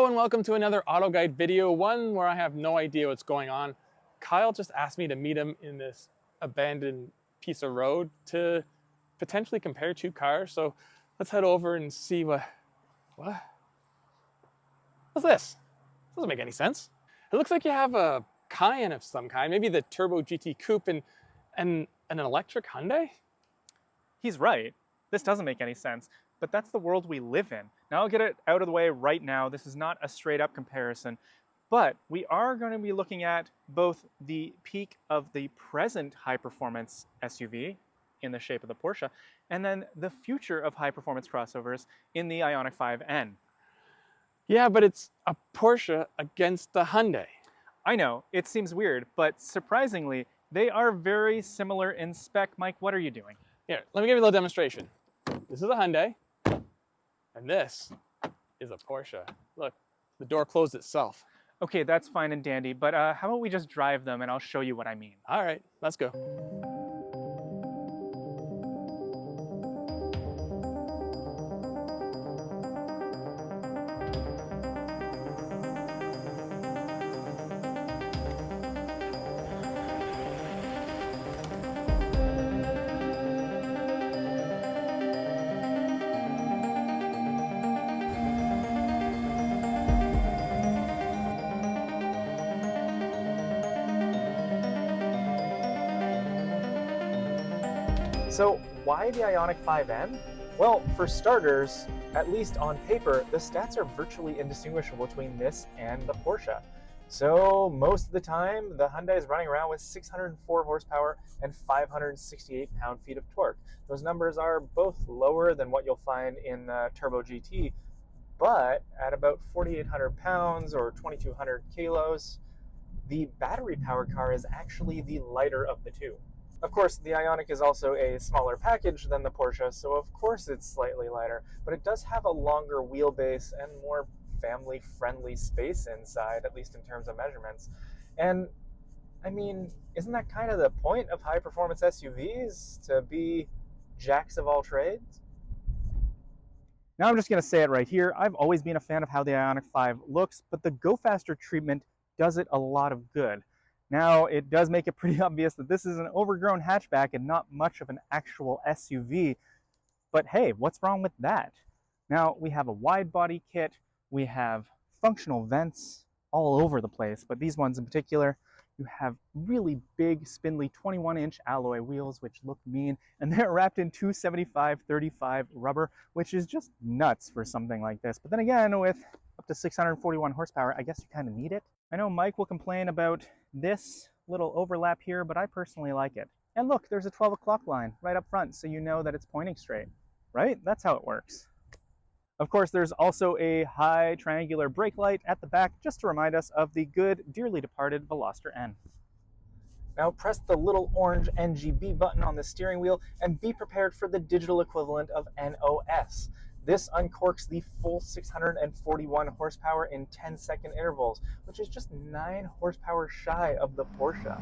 Hello and welcome to another Auto Guide video, one where I have no idea what's going on. Kyle just asked me to meet him in this abandoned piece of road to potentially compare two cars. So let's head over and see what's this? Doesn't make any sense. It looks like you have a Cayenne of some kind, maybe the Turbo GT Coupe and an electric Hyundai? He's right. This doesn't make any sense, but that's the world we live in. Now I'll get it out of the way right now. This is not a straight up comparison, but we are going to be looking at both the peak of the present high performance SUV in the shape of the Porsche, and then the future of high performance crossovers in the Ioniq 5N. Yeah, but it's a Porsche against the Hyundai. I know, it seems weird, but surprisingly, they are very similar in spec. Mike, what are you doing? Here, let me give you a little demonstration. This is a Hyundai, and this is a Porsche. Look, the door closed itself. Okay, that's fine and dandy, but how about we just drive them and I'll show you what I mean. All right, let's go. So why the Ioniq 5N? Well, for starters, at least on paper, the stats are virtually indistinguishable between this and the Porsche. So most of the time, the Hyundai is running around with 604 horsepower and 568 pound-feet of torque. Those numbers are both lower than what you'll find in the Turbo GT, but at about 4,800 pounds or 2,200 kilos, the battery-powered car is actually the lighter of the two. Of course, the Ioniq is also a smaller package than the Porsche, so of course it's slightly lighter, but it does have a longer wheelbase and more family-friendly space inside, at least in terms of measurements. And, I mean, isn't that kind of the point of high-performance SUVs, to be jacks of all trades? Now I'm just going to say it right here. I've always been a fan of how the Ioniq 5 looks, but the Go Faster treatment does it a lot of good. Now, it does make it pretty obvious that this is an overgrown hatchback and not much of an actual SUV, but hey, what's wrong with that? Now, we have a wide body kit, we have functional vents all over the place, but these ones in particular, you have really big, spindly 21-inch alloy wheels, which look mean, and they're wrapped in 275/35 rubber, which is just nuts for something like this. But then again, with up to 641 horsepower, I guess you kind of need it. I know Mike will complain about this little overlap here, but I personally like it. And look, there's a 12 o'clock line right up front, so you know that it's pointing straight, right? That's how it works. Of course, there's also a high triangular brake light at the back, just to remind us of the good, dearly departed Veloster N. Now press the little orange NGB button on the steering wheel and be prepared for the digital equivalent of NOS. This uncorks the full 641 horsepower in 10-second intervals, which is just 9 horsepower shy of the Porsche.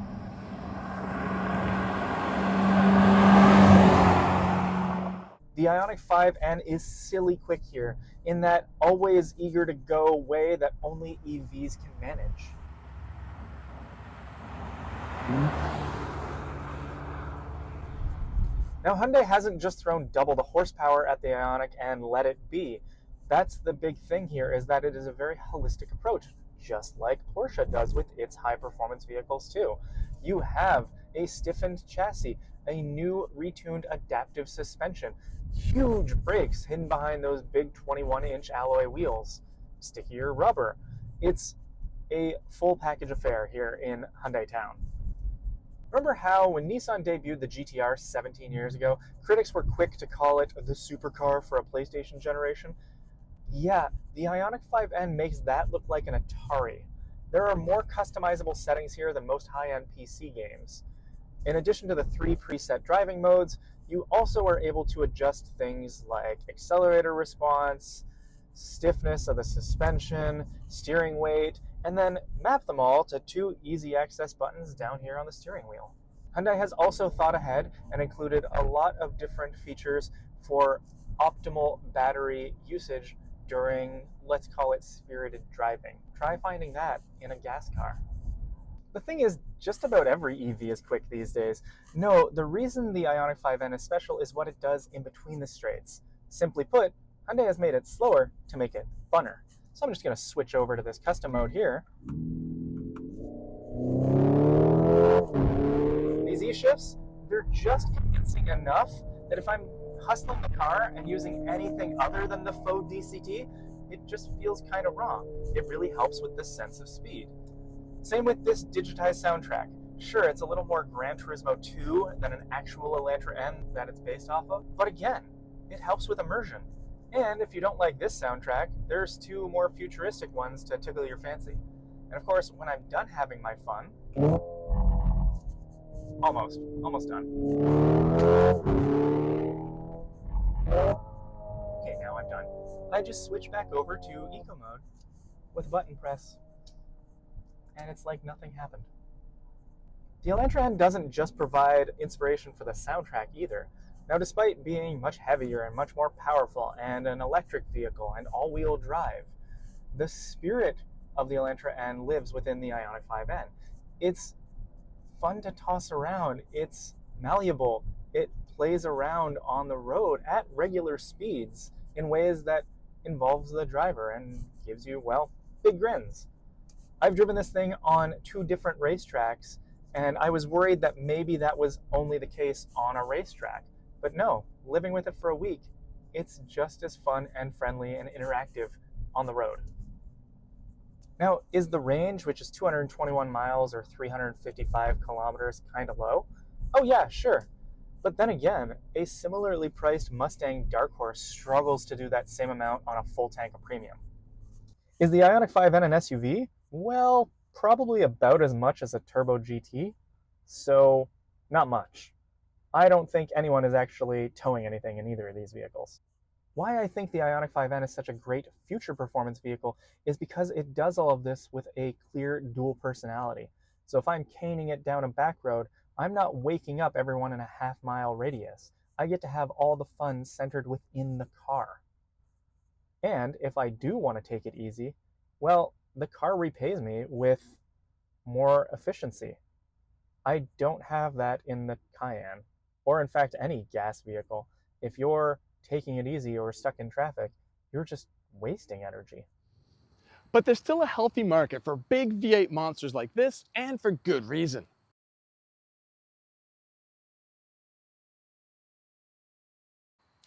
The Ioniq 5N is silly quick here, in that always eager to go way that only EVs can manage. Now, Hyundai hasn't just thrown double the horsepower at the Ioniq and let it be. That's the big thing here, is that it is a very holistic approach, just like Porsche does with its high-performance vehicles too. You have a stiffened chassis, a new retuned adaptive suspension, huge brakes hidden behind those big 21-inch alloy wheels, stickier rubber. It's a full package affair here in Hyundai Town. Remember how when Nissan debuted the GTR 17 years ago, critics were quick to call it the supercar for a PlayStation generation? Yeah, the Ioniq 5N makes that look like an Atari. There are more customizable settings here than most high-end PC games. In addition to the 3 preset driving modes, you also are able to adjust things like accelerator response, stiffness of the suspension, steering weight, and then map them all to 2 easy access buttons down here on the steering wheel. Hyundai has also thought ahead and included a lot of different features for optimal battery usage during, let's call it spirited driving. Try finding that in a gas car. The thing is, just about every EV is quick these days. No, the reason the Ioniq 5N is special is what it does in between the straights. Simply put, Hyundai has made it slower to make it funner. So I'm just going to switch over to this custom mode here. These E-shifts, they're just convincing enough that if I'm hustling the car and using anything other than the faux DCT, it just feels kind of wrong. It really helps with this sense of speed. Same with this digitized soundtrack. Sure, it's a little more Gran Turismo 2 than an actual Elantra N that it's based off of, but again, it helps with immersion. And if you don't like this soundtrack, there's two more futuristic ones to tickle your fancy. And of course, when I'm done having my fun, almost done. Okay, now I'm done. I just switch back over to eco mode with a button press, and it's like nothing happened. The Elantra N doesn't just provide inspiration for the soundtrack either. Now, despite being much heavier and much more powerful and an electric vehicle and all-wheel drive, the spirit of the Elantra N lives within the Ioniq 5N. It's fun to toss around, it's malleable, it plays around on the road at regular speeds in ways that involves the driver and gives you, well, big grins. I've driven this thing on 2 different racetracks, and I was worried that maybe that was only the case on a racetrack. But no, living with it for a week, it's just as fun and friendly and interactive on the road. Now, is the range, which is 221 miles or 355 kilometers, kind of low? Oh yeah, sure. But then again, a similarly priced Mustang Dark Horse struggles to do that same amount on a full tank of premium. Is the Ioniq 5N an SUV? Well, probably about as much as a Turbo GT, so not much. I don't think anyone is actually towing anything in either of these vehicles. Why I think the Ioniq 5N is such a great future performance vehicle is because it does all of this with a clear dual personality. So if I'm caning it down a back road, I'm not waking up every 1.5 mile radius. I get to have all the fun centered within the car. And if I do want to take it easy, well, the car repays me with more efficiency. I don't have that in the Cayenne, or in fact any gas vehicle. If you're taking it easy or stuck in traffic, you're just wasting energy. But there's still a healthy market for big V8 monsters like this, and for good reason.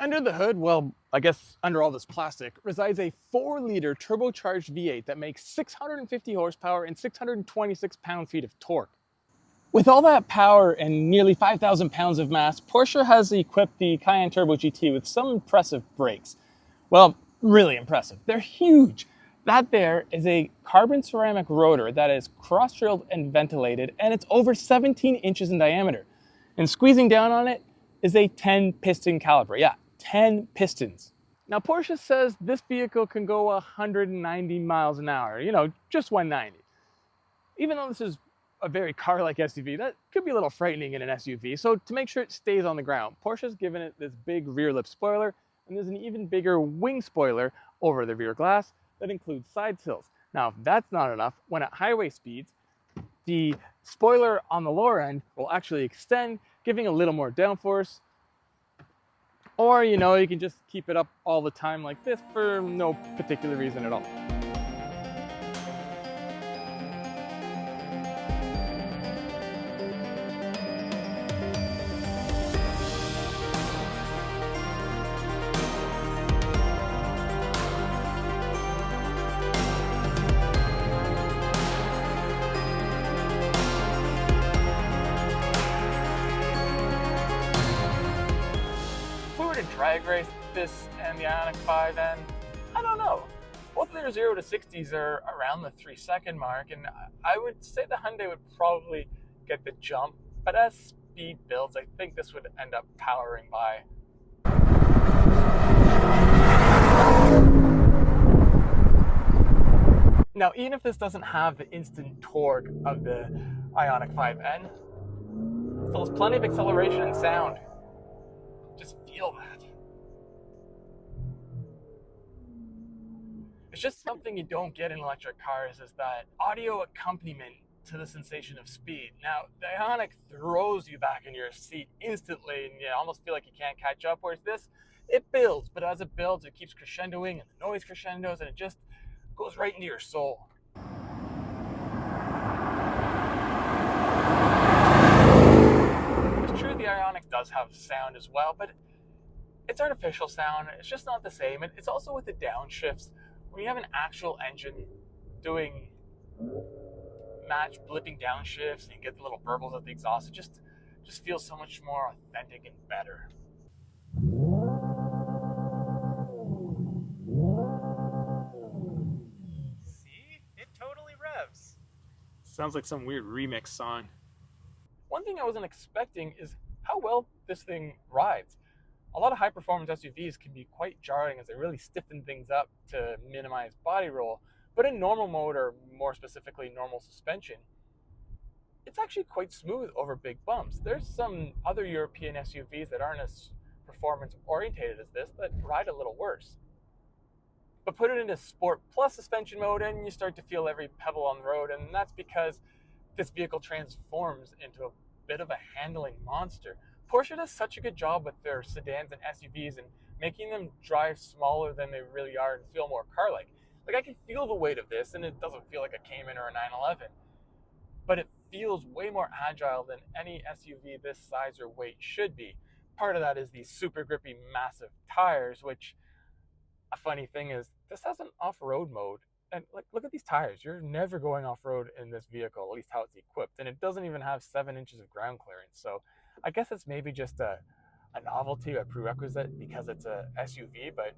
Under the hood, well, I guess under all this plastic, resides a 4-liter turbocharged V8 that makes 650 horsepower and 626 pound-feet of torque. With all that power and nearly 5,000 pounds of mass, Porsche has equipped the Cayenne Turbo GT with some impressive brakes. Well, really impressive. They're huge. That there is a carbon ceramic rotor that is cross-drilled and ventilated, and it's over 17 inches in diameter. And squeezing down on it is a 10-piston caliper. Yeah, 10 pistons. Now, Porsche says this vehicle can go 190 miles an hour, just 190. Even though this is a very car-like SUV, that could be a little frightening in an SUV. So to make sure it stays on the ground, Porsche's given it this big rear lip spoiler, and there's an even bigger wing spoiler over the rear glass that includes side sills. Now, if that's not enough, when at highway speeds, the spoiler on the lower end will actually extend, giving a little more downforce. Or, you can just keep it up all the time like this for no particular reason at all. Drag race this and the Ioniq 5N, I don't know. Both of their 0 to 60s are around the 3-second mark, and I would say the Hyundai would probably get the jump, but as speed builds, I think this would end up powering by. Now, even if this doesn't have the instant torque of the Ioniq 5N, still has plenty of acceleration and sound. Just feel that. It's just something you don't get in electric cars, is that audio accompaniment to the sensation of speed. Now, the Ioniq throws you back in your seat instantly, and you almost feel like you can't catch up, whereas this, it builds, but as it builds, it keeps crescendoing, and the noise crescendos, and it just goes right into your soul. It's true the Ioniq does have sound as well, but it's artificial sound. It's just not the same. It's also with the downshifts. When you have an actual engine doing match blipping downshifts and you get the little burbles at the exhaust, it just feels so much more authentic and better. See? It totally revs. Sounds like some weird remix song. One thing I wasn't expecting is how well this thing rides. A lot of high-performance SUVs can be quite jarring as they really stiffen things up to minimize body roll, but in normal mode, or more specifically normal suspension, it's actually quite smooth over big bumps. There's some other European SUVs that aren't as performance-orientated as this that ride a little worse. But put it into Sport Plus suspension mode and you start to feel every pebble on the road, and that's because this vehicle transforms into a bit of a handling monster. Porsche does such a good job with their sedans and SUVs and making them drive smaller than they really are and feel more car-like. Like, I can feel the weight of this, and it doesn't feel like a Cayman or a 911, but it feels way more agile than any SUV this size or weight should be. Part of that is these super grippy, massive tires, which, a funny thing is, this has an off-road mode. And like, look at these tires. You're never going off-road in this vehicle, at least how it's equipped. And it doesn't even have 7 inches of ground clearance. So I guess it's maybe just a novelty, a prerequisite because it's a SUV, but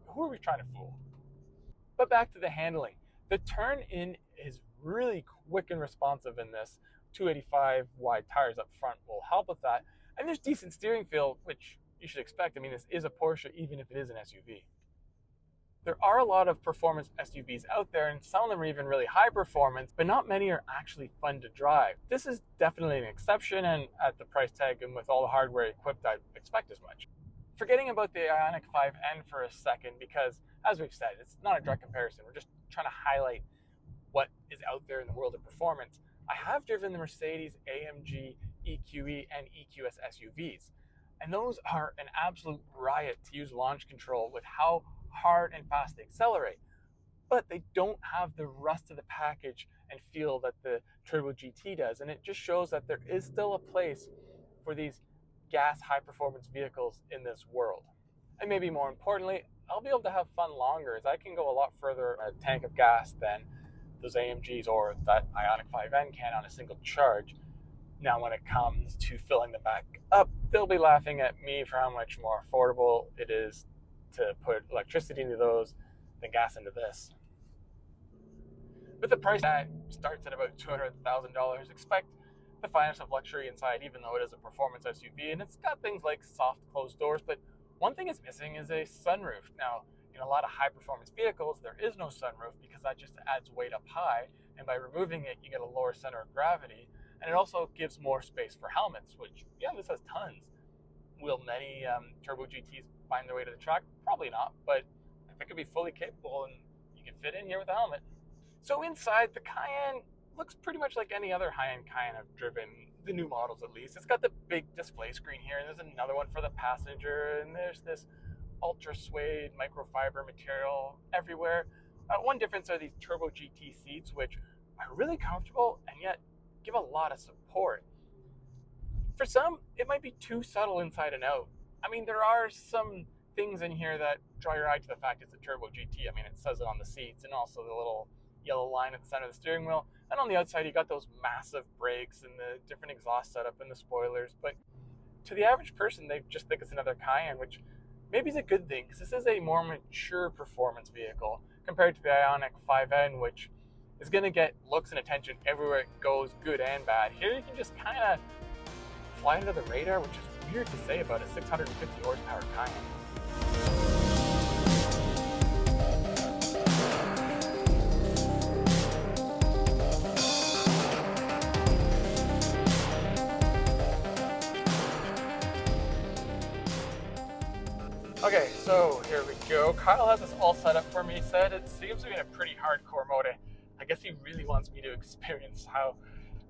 who are we trying to fool? But back to the handling. The turn-in is really quick and responsive in this. 285 wide tires up front will help with that. And there's decent steering feel, which you should expect. I mean, this is a Porsche, even if it is an SUV. There are a lot of performance SUVs out there, and some of them are even really high performance, but not many are actually fun to drive. This is definitely an exception, and at the price tag and with all the hardware equipped, I'd expect as much. Forgetting about the Ioniq 5N for a second, because as we've said, it's not a direct comparison. We're just trying to highlight what is out there in the world of performance. I have driven the Mercedes AMG EQE and EQS SUVs, and those are an absolute riot to use launch control with how hard and fast they accelerate, but they don't have the rest of the package and feel that the Turbo GT does, and it just shows that there is still a place for these gas high performance vehicles in this world. And maybe more importantly, I'll be able to have fun longer, as I can go a lot further in a tank of gas than those AMGs or that Ioniq 5N can on a single charge. Now when it comes to filling them back up, they'll be laughing at me for how much more affordable it is to put electricity into those than gas into this. With the price that starts at about $200,000, expect the finest of luxury inside, even though it is a performance SUV, and it's got things like soft closed doors, but one thing it's missing is a sunroof. Now, in a lot of high performance vehicles, there is no sunroof because that just adds weight up high, and by removing it, you get a lower center of gravity, and it also gives more space for helmets, which, yeah, this has tons. Will many Turbo GTs find their way to the track? Probably not, but if it could be fully capable and you can fit in here with a helmet. So inside, the Cayenne looks pretty much like any other high-end Cayenne I've driven, the new models at least. It's got the big display screen here, and there's another one for the passenger, and there's this ultra suede microfiber material everywhere. One difference are these Turbo GT seats, which are really comfortable and yet give a lot of support. For some, it might be too subtle inside and out. I mean, there are some things in here that draw your eye to the fact it's a Turbo GT. I mean, it says it on the seats, and also the little yellow line at the center of the steering wheel. And on the outside, you got those massive brakes and the different exhaust setup and the spoilers. But to the average person, they just think it's another Cayenne, which maybe is a good thing, because this is a more mature performance vehicle compared to the Ioniq 5N, which is going to get looks and attention everywhere it goes, good and bad. Here you can just kind of fly under the radar, which is weird to say about a 650 horsepower Cayenne. Okay, so here we go. Kyle has this all set up for me. He said it seems to be in a pretty hardcore mode. I guess he really wants me to experience how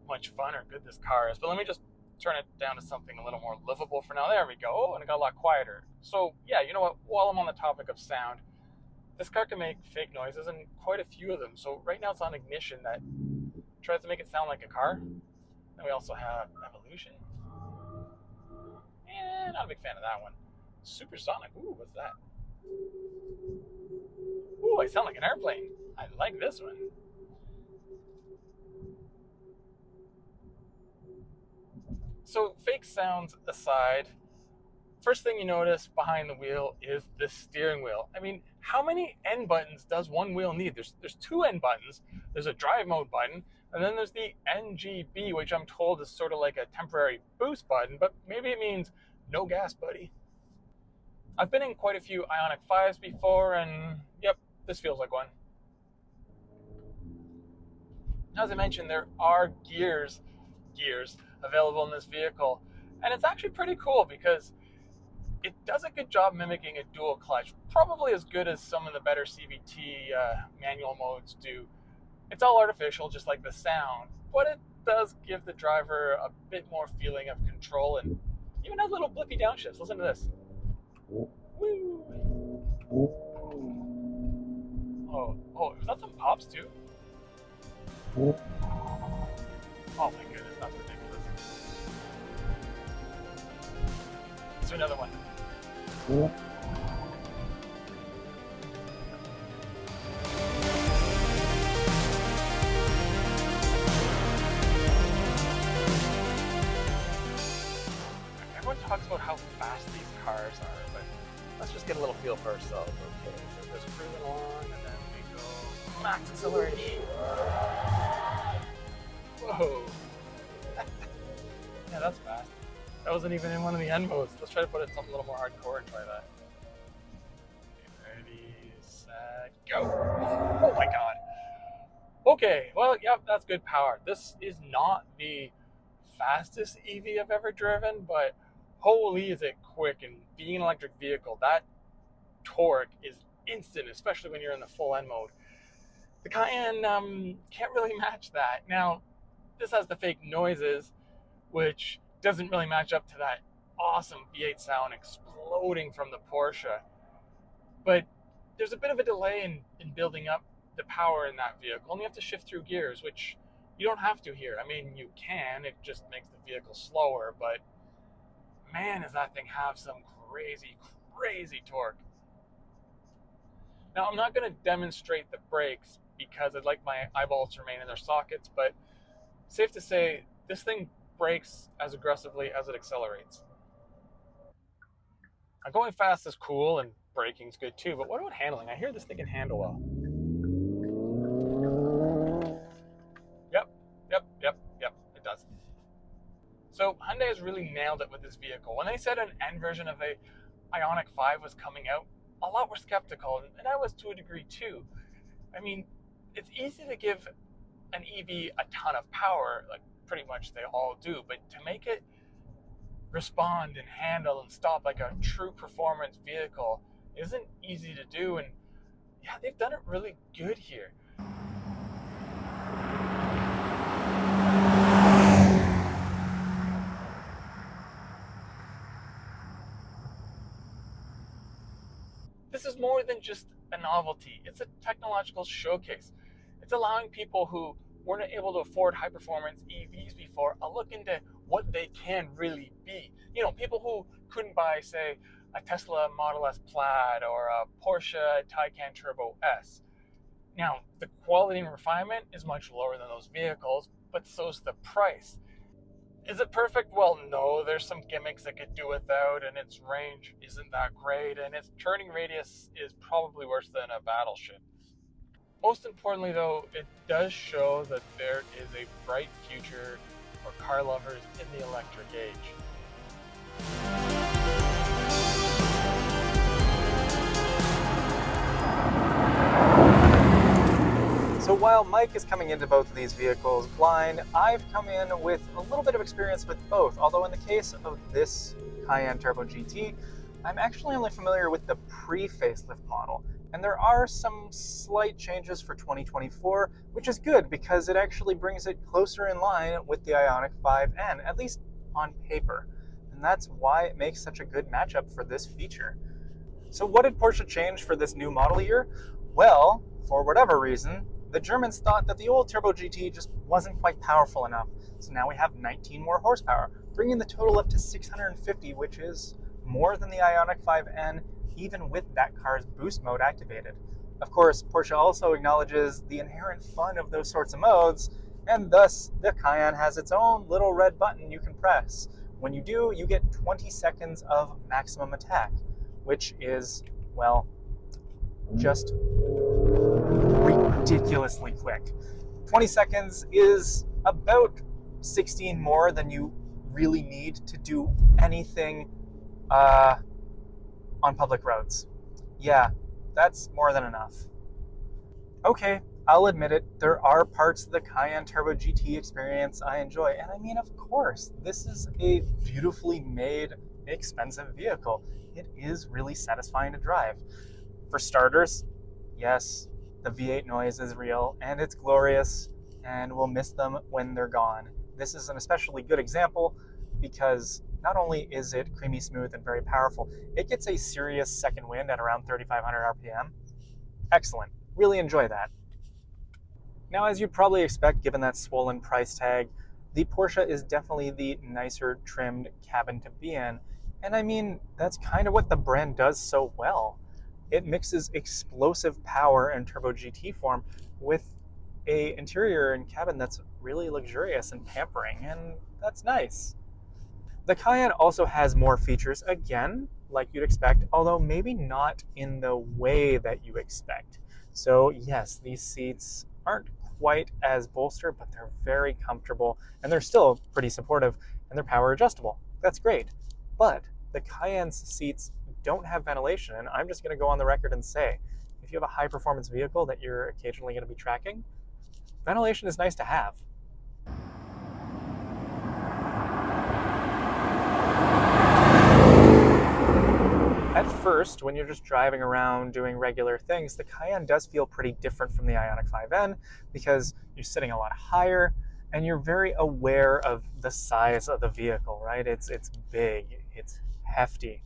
much fun or good this car is. But let me just turn it down to something a little more livable for now. There we go. Oh, and it got a lot quieter. So yeah, you know what? While I'm on the topic of sound, this car can make fake noises and quite a few of them. So right now it's on ignition that tries to make it sound like a car. Then we also have evolution. Not a big fan of that one. Supersonic. Ooh, what's that? Ooh, I sound like an airplane. I like this one. So fake sounds aside, first thing you notice behind the wheel is the steering wheel. I mean, how many N buttons does one wheel need? There's two N buttons. There's a drive mode button, and then there's the NGB, which I'm told is sort of like a temporary boost button, but maybe it means no gas, buddy. I've been in quite a few Ioniq 5s before, and yep, this feels like one. As I mentioned, there are gears available in this vehicle, and it's actually pretty cool because it does a good job mimicking a dual clutch, probably as good as some of the better CVT manual modes do. It's all artificial, just like the sound, but it does give the driver a bit more feeling of control, and even has little blippy downshifts. Listen to this. Woo! Oh, is that some pops too? Oh my goodness, that's ridiculous. Let's do another one. Everyone talks about how fast these cars are, but let's just get a little feel for ourselves. Okay, so just cruising along, and then we go max acceleration. Whoa. Yeah, that's fast. That wasn't even in one of the N modes. Let's try to put it in something a little more hardcore and try that. Okay, ready, set, go. Oh my god. Okay, well, yep, that's good power. This is not the fastest EV I've ever driven, but holy is it quick. And being an electric vehicle, that torque is instant, especially when you're in the full N mode. The Cayenne can't really match that. Now, this has the fake noises, which doesn't really match up to that awesome V8 sound exploding from the Porsche. But there's a bit of a delay in building up the power in that vehicle, and you have to shift through gears, which you don't have to here. I mean, you can, it just makes the vehicle slower, but man, does that thing have some crazy torque. Now, I'm not going to demonstrate the brakes because I'd like my eyeballs to remain in their sockets, but safe to say, this thing brakes as aggressively as it accelerates. Now, going fast is cool and braking's good too, but what about handling? I hear this thing can handle well. Yep, it does. So Hyundai has really nailed it with this vehicle. When they said an N version of the Ioniq 5 was coming out, a lot were skeptical, and I was to a degree too. I mean, it's easy to give an EV a ton of power, like pretty much they all do, but to make it respond and handle and stop like a true performance vehicle isn't easy to do, and yeah, they've done it really good here. This is more than just a novelty. It's a technological showcase. It's allowing people who weren't able to afford high-performance EVs before a look into what they can really be. You know, people who couldn't buy, say, a Tesla Model S Plaid or a Porsche Taycan Turbo S. Now, the quality and refinement is much lower than those vehicles, but so's the price. Is it perfect? Well, no, there's some gimmicks it could do without, and its range isn't that great, and its turning radius is probably worse than a battleship. Most importantly, though, it does show that there is a bright future for car lovers in the electric age. So while Mike is coming into both of these vehicles blind, I've come in with a little bit of experience with both. Although in the case of this Cayenne Turbo GT, I'm actually only familiar with the pre-facelift model, and there are some slight changes for 2024, which is good because it actually brings it closer in line with the Ioniq 5N, at least on paper. And that's why it makes such a good matchup for this feature. So what did Porsche change for this new model year? Well, for whatever reason, the Germans thought that the old Turbo GT just wasn't quite powerful enough. So now we have 19 more horsepower, bringing the total up to 650, which is more than the Ioniq 5N, even with that car's boost mode activated. Of course, Porsche also acknowledges the inherent fun of those sorts of modes, and thus the Cayenne has its own little red button you can press. When you do, you get 20 seconds of maximum attack, which is, well, just ridiculously quick. 20 seconds is about 16 more than you really need to do anything on public roads. Yeah, that's more than enough. Okay, I'll admit it, there are parts of the Cayenne Turbo GT experience I enjoy, and I mean, of course, this is a beautifully made, expensive vehicle. It is really satisfying to drive. For starters, yes, the V8 noise is real, and it's glorious, and we'll miss them when they're gone. This is an especially good example because not only is it creamy smooth and very powerful, it gets a serious second wind at around 3,500 RPM. Excellent. Really enjoy that. Now, as you'd probably expect given that swollen price tag, the Porsche is definitely the nicer trimmed cabin to be in. And I mean, that's kind of what the brand does so well. It mixes explosive power and Turbo GT form with an interior and cabin that's really luxurious and pampering, and that's nice. The Cayenne also has more features, again, like you'd expect, although maybe not in the way that you expect. So yes, these seats aren't quite as bolstered, but they're very comfortable, and they're still pretty supportive, and they're power adjustable. That's great. But the Cayenne's seats don't have ventilation, and I'm just going to go on the record and say, if you have a high-performance vehicle that you're occasionally going to be tracking, ventilation is nice to have. At first, when you're just driving around doing regular things, the Cayenne does feel pretty different from the Ioniq 5N because you're sitting a lot higher and you're very aware of the size of the vehicle, right? It's big, it's hefty.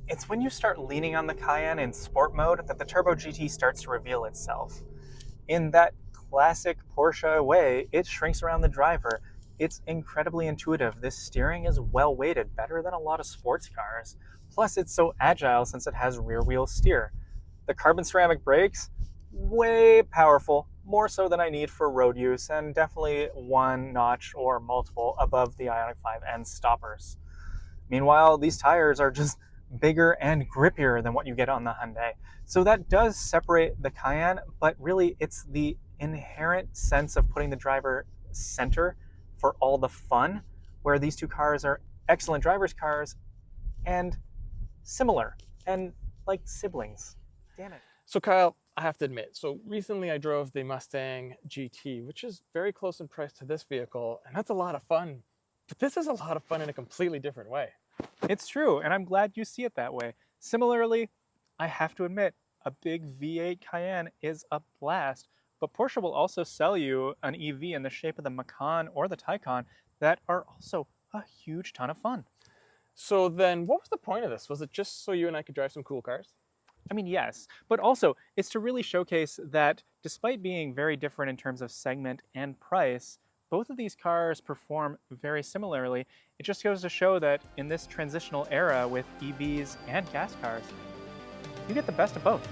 It's when you start leaning on the Cayenne in sport mode that the Turbo GT starts to reveal itself. In that classic Porsche way, it shrinks around the driver. It's incredibly intuitive. This steering is well weighted, better than a lot of sports cars. Plus, it's so agile since it has rear wheel steer. The carbon ceramic brakes, way powerful, more so than I need for road use, and definitely one notch or multiple above the Ioniq 5N stoppers. Meanwhile, these tires are just bigger and grippier than what you get on the Hyundai. So that does separate the Cayenne, but really it's the inherent sense of putting the driver center for all the fun, where these two cars are excellent driver's cars and similar and like siblings. Damn it. So Kyle, I have to admit, so recently I drove the Mustang GT, which is very close in price to this vehicle, and that's a lot of fun. But this is a lot of fun in a completely different way. It's true, and I'm glad you see it that way. Similarly, I have to admit, a big V8 Cayenne is a blast, but Porsche will also sell you an EV in the shape of the Macan or the Taycan that are also a huge ton of fun. So then what was the point of this? Was it just so you and I could drive some cool cars? I mean, yes, but also it's to really showcase that despite being very different in terms of segment and price, both of these cars perform very similarly. It just goes to show that in this transitional era with EVs and gas cars, you get the best of both.